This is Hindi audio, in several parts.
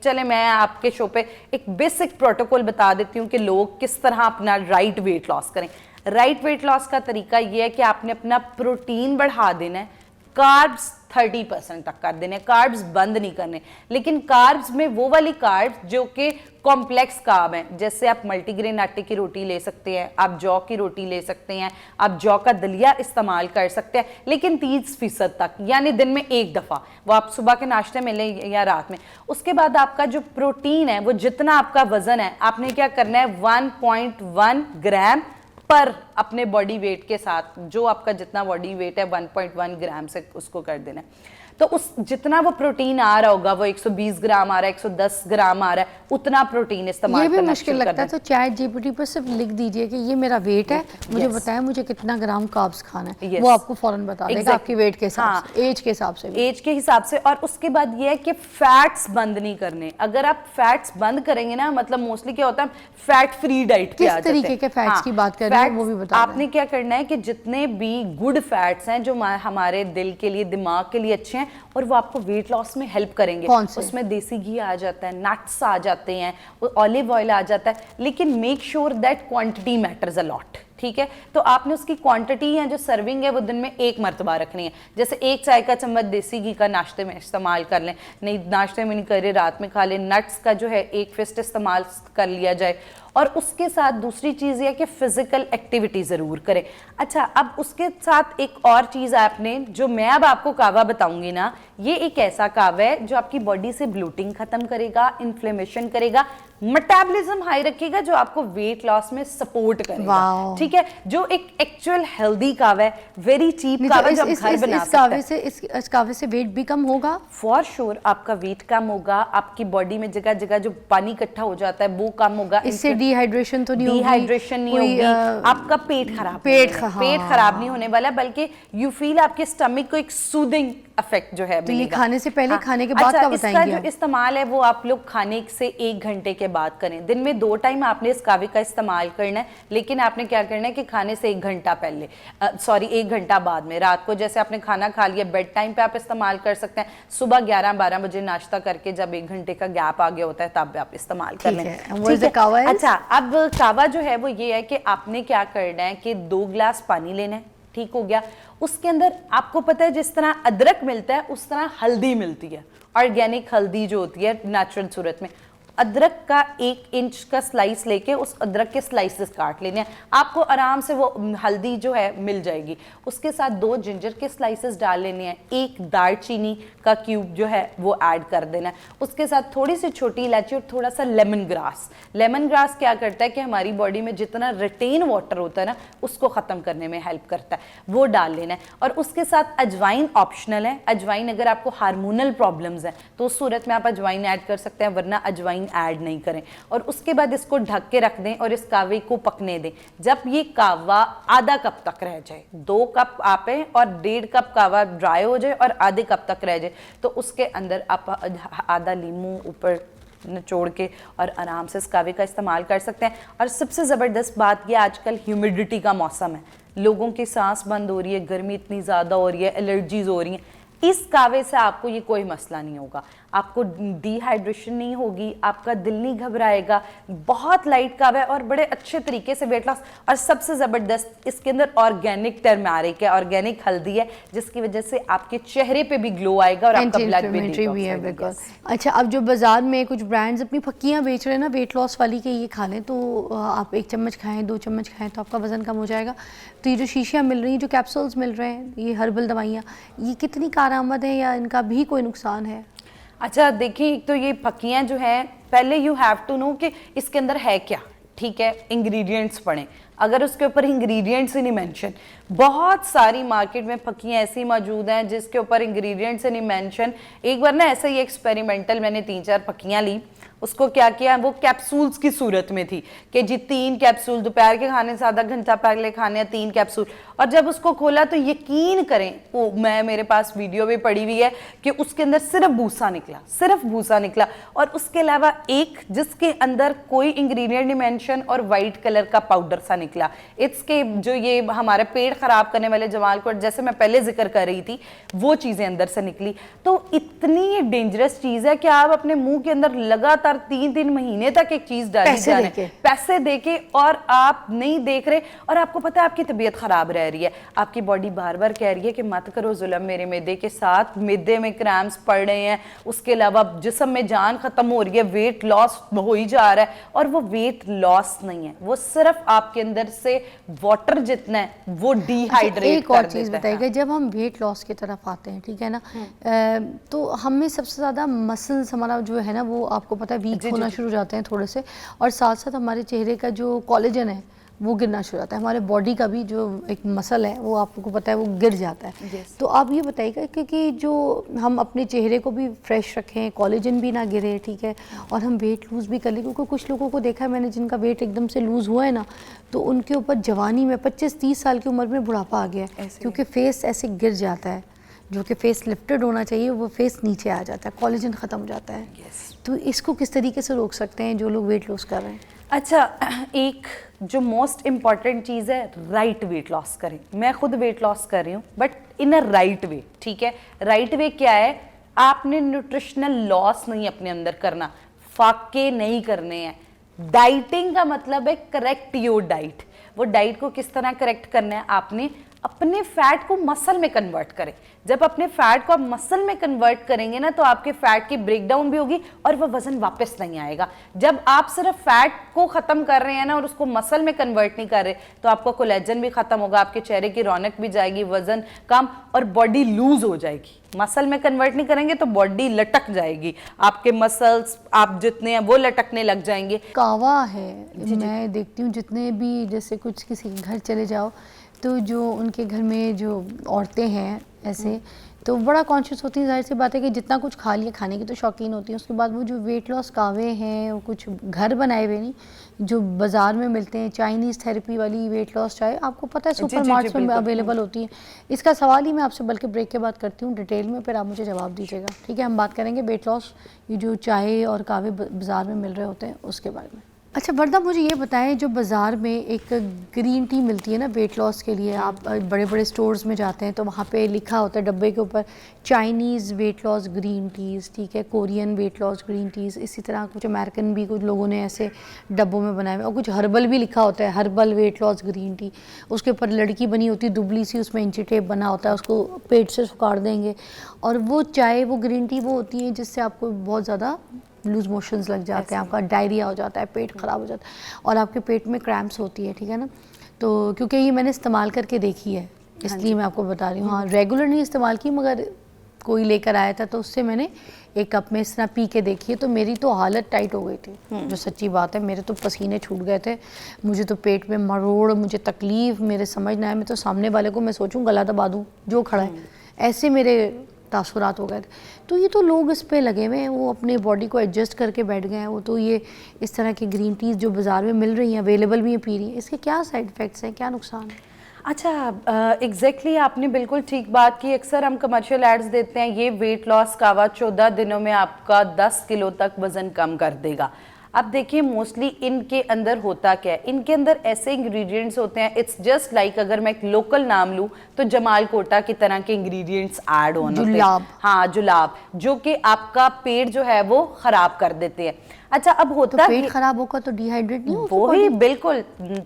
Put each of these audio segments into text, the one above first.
चले मैं आपके शो पे एक बेसिक प्रोटोकॉल बता देती हूँ कि लोग किस तरह अपना राइट वेट लॉस करें। राइट वेट लॉस का तरीका ये है कि आपने अपना प्रोटीन बढ़ा देना है, कार्ब्स 30% तक कर देने, कार्ब्स बंद नहीं करने। लेकिन कार्ब्स में वो वाली कार्ब्स जो कि कॉम्प्लेक्स कार्ब हैं, जैसे आप मल्टीग्रेन आटे की रोटी ले सकते हैं, आप जौ की रोटी ले सकते हैं, आप जौ का दलिया इस्तेमाल कर सकते हैं, लेकिन 30% तक, यानी दिन में एक दफ़ा, वो आप सुबह के नाश्ते में लें या रात में। उसके बाद आपका जो प्रोटीन है वो जितना आपका वजन है आपने क्या करना है 1.1 ग्राम पर अपने बॉडी वेट के साथ, जो आपका जितना बॉडी वेट है 1.1 ग्राम से उसको कर देना है। तो उस जितना वो प्रोटीन आ रहा होगा, वो 120 ग्राम आ रहा है, 110 ग्राम आ रहा है, उतना प्रोटीन इस्तेमाल ये भी करना मुश्किल लगता है। तो चैट जीपीटी पर सिर्फ लिख दीजिए कि ये मेरा वेट है, मुझे बताएं मुझे कितना ग्राम कार्ब्स खाना है, वो आपको फौरन बता देगा आपके वेट के हिसाब से, एज के हिसाब से, एज के हिसाब से। और उसके बाद ये है कि फैट्स बंद नहीं करने। अगर आप फैट्स बंद करेंगे ना, मतलब मोस्टली क्या होता है फैट फ्री डाइट पे आ जाते हैं। किस तरीके के फैट्स की बात कर रहे हैं वो भी बता दें। आपने क्या करना है कि जितने भी गुड फैट्स हैं जो हमारे दिल के लिए, दिमाग के लिए अच्छे हैं और वो आपको वेट लॉस में हेल्प करेंगे, उसमें देसी घी आ जाता है, नट्स आ जाते हैं, ऑलिव ऑयल आ जाता है, लेकिन make sure that quantity matters a lot. ठीक है, तो आपने उसकी क्वांटिटी है जो सर्विंग है वो दिन में एक मरतबा रखनी है। जैसे 1 चाय का चम्मच देसी घी का नाश्ते में इस्तेमाल कर लें, नहीं नाश्ते में नहीं करे रात में खा लें। नट्स का जो है 1 फिस्ट इस्तेमाल कर लिया जाए। और उसके साथ दूसरी चीज़ ये कि फिजिकल एक्टिविटी ज़रूर करें। अच्छा, अब उसके साथ एक और चीज़ आपने, जो मैं अब आपको कावा बताऊंगी ना, ये एक ऐसा कावा है जो आपकी बॉडी से ब्लोटिंग खत्म करेगा, इन्फ्लेमेशन करेगा, मेटाबॉलिज्म हाई रखेगा, जो आपको वेट लॉस में सपोर्ट करेगा। ठीक है, जो एक एक्चुअल हेल्दी कावा है, वेरी चीप कावा जो हम घर बना सकते हैं। इस कावे से वेट भी कम होगा फॉर श्योर। आपका वेट कम होगा, आपकी बॉडी में जगह जगह जो पानी इकट्ठा हो जाता है वो कम होगा। इससे डिहाइड्रेशन तो नहीं होगी, डिहाइड्रेशन नहीं होगी, आपका पेट खराब नहीं होने वाला, बल्कि यू फील आपके स्टमक को एक सूदिंग इफेक्ट जो है तो ये खाने से पहले खाने के बाद का बताएंगे। इसका जो इस्तेमाल है वो आप लोग खाने से 1 घंटे के बाद करें। दिन में 2 टाइम आपने इस कावे का इस्तेमाल करना है, लेकिन आपने क्या करना है कि खाने से 1 घंटा पहले, 1 घंटा बाद में, रात को जैसे आपने खाना खा लिया बेड टाइम पे आप इस्तेमाल कर सकते हैं। सुबह 11-12 बजे नाश्ता करके जब 1 घंटे का गैप आ गया होता है तब आप इस्तेमाल कर लें। अच्छा, अब कावा जो है वो ये है कि आपने क्या करना है कि 2 गिलास पानी लेना है, ठीक हो गया। उसके अंदर आपको पता है जिस तरह अदरक मिलता है उस तरह हल्दी मिलती है, ऑर्गेनिक हल्दी जो होती है नेचुरल सूरत में। अदरक का 1 इंच का स्लाइस लेके उस अदरक के स्लाइसेस काट लेने हैं, आपको आराम से वो हल्दी जो है मिल जाएगी। उसके साथ 2 जिंजर के स्लाइसेस डाल लेने हैं, 1 दालचीनी का क्यूब जो है वो ऐड कर देना है। उसके साथ थोड़ी सी छोटी इलायची और थोड़ा सा लेमन ग्रास। लेमन ग्रास क्या करता है कि हमारी बॉडी में जितना रिटेन वाटर होता है ना उसको ख़त्म करने में हेल्प करता है, वो डाल लेना है। और उसके साथ अजवाइन ऑप्शनल है। अजवाइन अगर आपको हार्मोनल प्रॉब्लम्स हैं तो उस सूरत में आप अजवाइन ऐड कर सकते हैं, वरना अजवाइन ऐड नहीं करें। और उसके बाद इसको ढक के रख दें और इस कावे को पकने दें। जब ये कावा आधा कप तक रह जाए, 2 कप आपे और 1.5 कप कावा ड्राई हो जाए और आधे कप तक रह जाए, तो उसके अंदर आप आधा लीमू ऊपर निचोड़ के और आराम से इस कावे का इस्तेमाल कर सकते हैं। और सबसे ज़बरदस्त बात ये, आजकल ह्यूमिडिटी का मौसम है, लोगों की सांस बंद हो रही है, गर्मी इतनी ज़्यादा हो रही है, एलर्जीज हो रही हैं। इस कावे से आपको ये कोई मसला नहीं होगा, आपको डिहाइड्रेशन नहीं होगी, आपका दिल नहीं घबराएगा। बहुत लाइट कावा है और बड़े अच्छे तरीके से वेट लॉस। और सबसे ज़बरदस्त इसके अंदर ऑर्गेनिक टर्मरिक है, ऑर्गेनिक हल्दी है, जिसकी वजह से आपके चेहरे पे भी ग्लो आएगा और आपका ब्लड भी है। अच्छा, अब जो बाजार में कुछ ब्रांड्स अपनी फक्कियाँ बेच रहे हैं ना वेट लॉस वाली के, ये खा लें तो आप 1 चम्मच खाएँ, 2 चम्मच खाएँ तो आपका वजन कम हो जाएगा। तो ये जो शीशियाँ मिल रही हैं, जो कैप्सूल्स मिल रहे हैं, ये हर्बल दवाइयाँ, ये कितनी कारआमद है या इनका भी कोई नुकसान है? अच्छा देखिए, एक तो ये फक्कियाँ जो हैं, पहले यू हैव टू नो कि इसके अंदर है क्या। ठीक है, इंग्रेडिएंट्स पढ़ें, अगर उसके ऊपर इंग्रेडिएंट्स ही नहीं मेंशन, बहुत सारी मार्केट में फक्कियाँ ऐसी मौजूद हैं जिसके ऊपर इंग्रेडिएंट्स ही नहीं मेंशन। एक बार ना ऐसे ही एक्सपेरिमेंटल मैंने 3-4 फक्कियाँ ली, उसको क्या किया, वो कैप्सूल्स की सूरत में थी कि जी 3 कैप्सूल दोपहर के खाने से आधा घंटा पहले खाने हैं, 3 कैप्सूल। और जब उसको खोला तो यकीन करें, वो मेरे पास वीडियो भी पड़ी हुई है कि उसके अंदर सिर्फ भूसा निकला, सिर्फ भूसा निकला। और उसके अलावा एक जिसके अंदर कोई इंग्रेडिएंट नहीं मेंशन और वाइट कलर का पाउडर सा निकला। इट्स के जो ये हमारा पेट खराब करने वाले जमाल कोट जैसे मैं पहले जिक्र कर रही थी वो चीजें अंदर से निकली। तो इतनी डेंजरस चीज है कि आप अपने मुंह के अंदर लगातार 3-3 महीने तक एक चीज डाली जा रहे हैं पैसे देके, और आप नहीं देख रहे, और आपको पता है आपकी तबीयत खराब रह रही है, आपकी बॉडी बार बार कह रही है कि मत करो जुल्म मेरे मैदे के साथ, मैदे में क्रैम्प्स पड़ रहे हैं, उसके अलावा जिस्म में जान खत्म हो रही है, वेट लॉस हो ही जा रहा है। और वो वेट लॉस नहीं है, वो सिर्फ आपके अंदर से वाटर जितना है वो डिहाइड्रेट एक और चीज़ बताइएगा, जब हम वेट लॉस की तरफ आते हैं, ठीक है ना, तो हमें सबसे ज़्यादा मसल्स हमारा जो है ना वो आपको पता है वीक होना शुरू हो जाते हैं थोड़े से, और साथ साथ हमारे चेहरे का जो कोलेजन है वो गिरना शुरू होता है, हमारे बॉडी का भी जो एक मसल है वो आपको पता है वो गिर जाता है। तो आप ये बताइएगा कि जो हम अपने चेहरे को भी फ्रेश रखें, कोलेजन भी ना गिरे, ठीक है, और हम वेट लूज़ भी कर लें, क्योंकि कुछ लोगों को देखा है मैंने जिनका वेट एकदम से लूज़ हुआ है ना, तो उनके ऊपर जवानी में 25-30 साल की उम्र में बुढ़ापा आ गया है, क्योंकि फेस ऐसे गिर जाता है, जो कि फेस लिफ्टेड होना चाहिए वो फेस नीचे आ जाता है, कोलेजन ख़त्म हो जाता है। तो इसको किस तरीके से रोक सकते हैं जो लोग वेट लॉस कर रहे हैं? अच्छा, एक जो मोस्ट इम्पॉर्टेंट चीज़ है, राइट वेट लॉस करें। मैं खुद वेट लॉस कर रही हूँ but in a right way, ठीक है। राइट वे क्या है, आपने न्यूट्रिशनल लॉस नहीं अपने अंदर करना, फाके नहीं करने हैं। डाइटिंग का मतलब है करेक्ट योर डाइट। वो डाइट को किस तरह करेक्ट करना है, आपने अपने फैट को मसल में कन्वर्ट करें। जब अपने फैट को आप मसल में कन्वर्ट करेंगे ना, तो आपके फैट की ब्रेकडाउन भी होगी और वो वजन वापस नहीं आएगा। जब आप सिर्फ फैट को खत्म कर रहे हैं ना और उसको मसल में कन्वर्ट नहीं कर रहे, तो आपका कोलेजन भी खत्म होगा, आपके चेहरे की रौनक भी जाएगी, वजन कम और बॉडी लूज हो जाएगी। मसल में कन्वर्ट नहीं करेंगे तो बॉडी लटक जाएगी, आपके मसल्स आप जितने हैं वो लटकने लग जाएंगे। कावा है, मैं देखती हूँ जितने भी, जैसे कुछ किसी के घर चले जाओ तो जो उनके घर में जो औरतें हैं ऐसे, तो बड़ा कॉन्शियस होती हैं, जाहिर सी बात है कि जितना कुछ खा लिया, खाने की तो शौकीन होती हैं, उसके बाद वो जो वेट लॉस कावे हैं वो कुछ घर बनाए हुए नहीं, जो बाज़ार में मिलते हैं, चाइनीज़ थेरेपी वाली वेट लॉस चाय आपको पता है सुपर मार्ट्स में अवेलेबल होती है। इसका सवाल ही मैं आपसे बल्कि ब्रेक के बाद करती हूँ डिटेल में, फिर आप मुझे जवाब दीजिएगा, ठीक है। हम बात करेंगे वेट लॉस, ये जो चाय और कावे बाज़ार में मिल रहे होते हैं उसके बारे में। अच्छा वर्दा, मुझे ये बताएं, जो बाज़ार में एक ग्रीन टी मिलती है ना वेट लॉस के लिए, आप बड़े बड़े स्टोर्स में जाते हैं तो वहाँ पे लिखा होता है डब्बे के ऊपर Chinese weight loss green teas, ठीक है, Korean weight loss green teas, इसी तरह कुछ अमेरिकन भी कुछ लोगों ने ऐसे डब्बों में बनाए हुए, और कुछ हर्बल भी लिखा होता है, herbal wait loss green tea. उसके ऊपर लड़की बनी होती है दुबली सी, उसमें इंची टेप बना होता है, उसको पेट से सुखाड़ देंगे, और वो चाय वो ग्रीन टी वो होती है जिससे आपको बहुत ज़्यादा लूज मोशंस लग जाते हैं, आपका डायरिया हो जाता है, पेट ख़राब हो जाता है और आपके पेट में क्रैम्प्स होती है, ठीक है ना। तो क्योंकि ये मैंने इस्तेमाल करके देखी है इसलिए मैं आपको बता रही हूँ। हाँ, रेगुलर नहीं इस्तेमाल की, मगर कोई लेकर आया था तो उससे मैंने एक कप में इस तरह पी के देखी है, तो मेरी तो हालत टाइट हो गई थी, जो सच्ची बात है। मेरे तो पसीने छूट गए थे, मुझे तो पेट में मरोड़, मुझे तकलीफ़, मेरे समझ ना आए, मैं तो सामने वाले को मैं सोचूं गला दबा दूँ जो खड़ा है, ऐसे मेरे तासुरात हो गए थे। तो ये तो लोग इस पे लगे हुए हैं, वो अपने बॉडी को एडजस्ट करके बैठ गए हैं, वो तो ये इस तरह की ग्रीन टीज़ जो बाज़ार में मिल रही हैं, अवेलेबल भी हैं, पी रही हैं, इसके क्या साइड इफ़ेक्ट्स हैं, क्या नुकसान है? अच्छा, एग्जैक्टली आपने बिल्कुल ठीक बात की। अक्सर हम कमर्शियल एड्स देते हैं, ये वेट लॉस कावा 14 दिनों में आपका 10 किलो तक वज़न कम कर देगा। अब देखिए मोस्टली इनके अंदर होता क्या है, इनके अंदर ऐसे इंग्रेडिएंट्स होते हैं, इट्स जस्ट लाइक अगर मैं एक लोकल नाम लूँ तो जमाल कोटा की तरह के इंग्रेडिएंट्स ऐड होने होते हैं। हाँ, जुलाब, जो कि आपका पेट जो है वो खराब कर देते हैं। अच्छा, अब होता तो पेट खराब होगा तो डिहाइड्रेट नहीं होगा? वही बिल्कुल,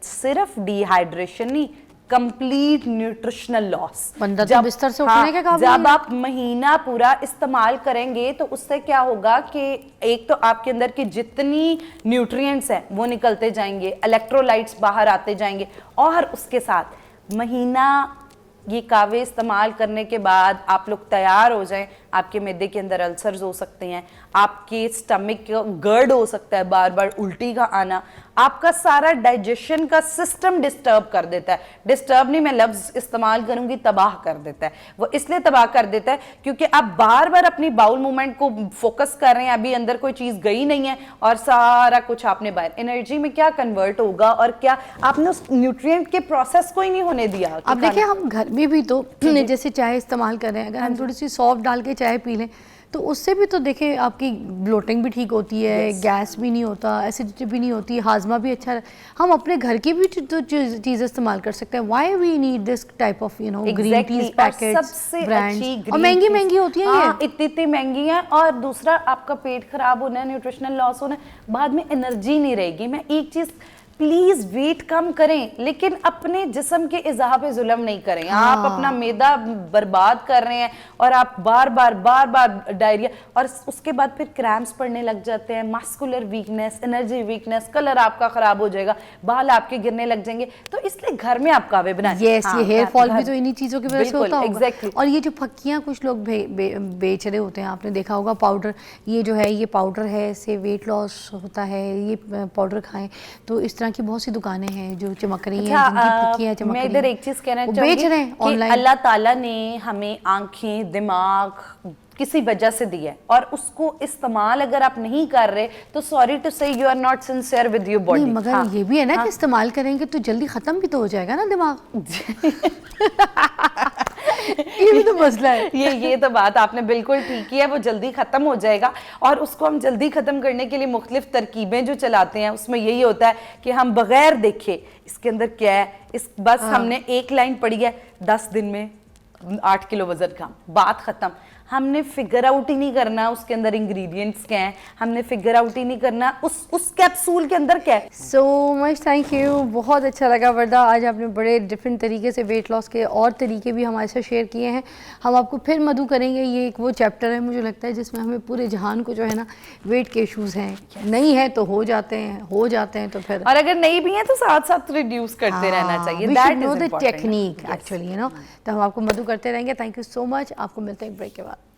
सिर्फ डिहाइड्रेशन नहीं, कंप्लीट न्यूट्रिशनल लॉस। जब बिस्तर से उठने के काबिल जब आप महीना पूरा इस्तेमाल करेंगे तो उससे क्या होगा कि एक तो आपके अंदर की जितनी न्यूट्रिएंट्स हैं वो निकलते जाएंगे, इलेक्ट्रोलाइट्स बाहर आते जाएंगे, और उसके साथ महीना ये कावे इस्तेमाल करने के बाद आप लोग तैयार हो जाएं, आपके मैदे के अंदर अल्सर्स हो सकते हैं, आपके स्टमक गर्ड हो सकता है, बार बार उल्टी का आना, आपका सारा डाइजेशन का सिस्टम डिस्टर्ब कर देता है। डिस्टर्ब नहीं, मैं लफ्ज इस्तेमाल करूंगी, तबाह कर देता है। वो इसलिए तबाह कर देता है क्योंकि आप बार बार अपनी बाउल मूवमेंट को फोकस कर रहे हैं, अभी अंदर कोई चीज गई नहीं है और सारा कुछ आपने बाहर, एनर्जी में क्या कन्वर्ट होगा और क्या आपने उस न्यूट्रिएंट के प्रोसेस को ही नहीं होने दिया। अब देखिए हम घर में भी तो जैसे चाय इस्तेमाल कर रहे हैं, अगर हम थोड़ी सी सॉफ्ट डाल के चाय पी लें तो उससे भी तो देखें आपकी ब्लोटिंग भी ठीक होती है, गैस भी नहीं होता, एसिडिटी भी नहीं होती, हाजमा भी अच्छा। हम अपने घर की भी तो चीज़ें इस्तेमाल कर सकते हैं। Why we need this type of green teas packets, brands, और महंगी महंगी होती है ये, इतनी महंगी है। और दूसरा, आपका पेट खराब होना है, न्यूट्रिशनल लॉस होना है, बाद में एनर्जी नहीं रहेगी। मैं एक चीज, प्लीज वेट कम करें, लेकिन अपने जिस्म के इज़ा पे जुल्म नहीं करें। आप अपना मैदा बर्बाद कर रहे हैं और आप बार बार डायरिया, और उसके बाद फिर क्रैम्प्स पड़ने लग जाते हैं, muscular weakness, energy weakness, colour आपका खराब हो जाएगा, बाल आपके गिरने लग जाएंगे। तो इसलिए घर में आप कावे बनाएं। यस, ये हेयर फॉल भी तो इन्हीं चीज़ों की वजह से होता होगा। एग्जैक्टली। और ये जो फक्कियाँ कुछ लोग बेच रहे होते हैं, आपने देखा होगा, पाउडर, ये जो है ये पाउडर है, इससे वेट लॉस होता है, ये पाउडर खाएं। तो इस की बहुत सी दुकानें हैं जो चमक रही हैं, जिनकी पक्कियां चमक रही हैं। मैं इधर एक चीज कहना चाहूंगी, बेच रहे हैं ऑनलाइन। अल्लाह ताला ने हमें आंखें, दिमाग किसी वजह से दिया है, और उसको इस्तेमाल अगर आप नहीं कर रहे तो sorry to say you are not sincere with your body. मगर ये भी है ना कि इस्तेमाल करेंगे तो जल्दी खत्म भी तो हो जाएगा ना दिमाग। ये भी तो मसला है। ये तो बात आपने बिल्कुल ठीक की है, वो जल्दी खत्म हो जाएगा। और उसको हम जल्दी खत्म करने के लिए मुख्तलिफ तरकीबें जो चलाते हैं, उसमें यही होता है कि हम बगैर देखे इसके अंदर क्या है, इस बस हमने एक लाइन पढ़ी है, 10 दिन में 8 किलो वजन कम, बात खत्म। हमने फिगर आउट ही नहीं करना उसके अंदर इंग्रेडिएंट्स क्या हैं, हमने फिगर आउट ही नहीं करना उस कैप्सूल के अंदर क्या है। सो मच थैंक यू, बहुत अच्छा लगा वर्दा, आज आपने बड़े डिफरेंट तरीके से वेट लॉस के और तरीके भी हमारे साथ शेयर किए हैं। हम आपको फिर मधु करेंगे, ये एक वो चैप्टर है मुझे लगता है जिसमें हमें पूरे जहान को जो है ना वेट के इशूज़ हैं, नहीं है तो हो जाते हैं तो फिर, और अगर नहीं भी हैं तो साथ साथ रिड्यूस करते रहना चाहिए। That is the technique actually, तो हम आपको मधु करते रहेंगे। थैंक यू सो मच, आपको मिलते हैं ब्रेक के बाद।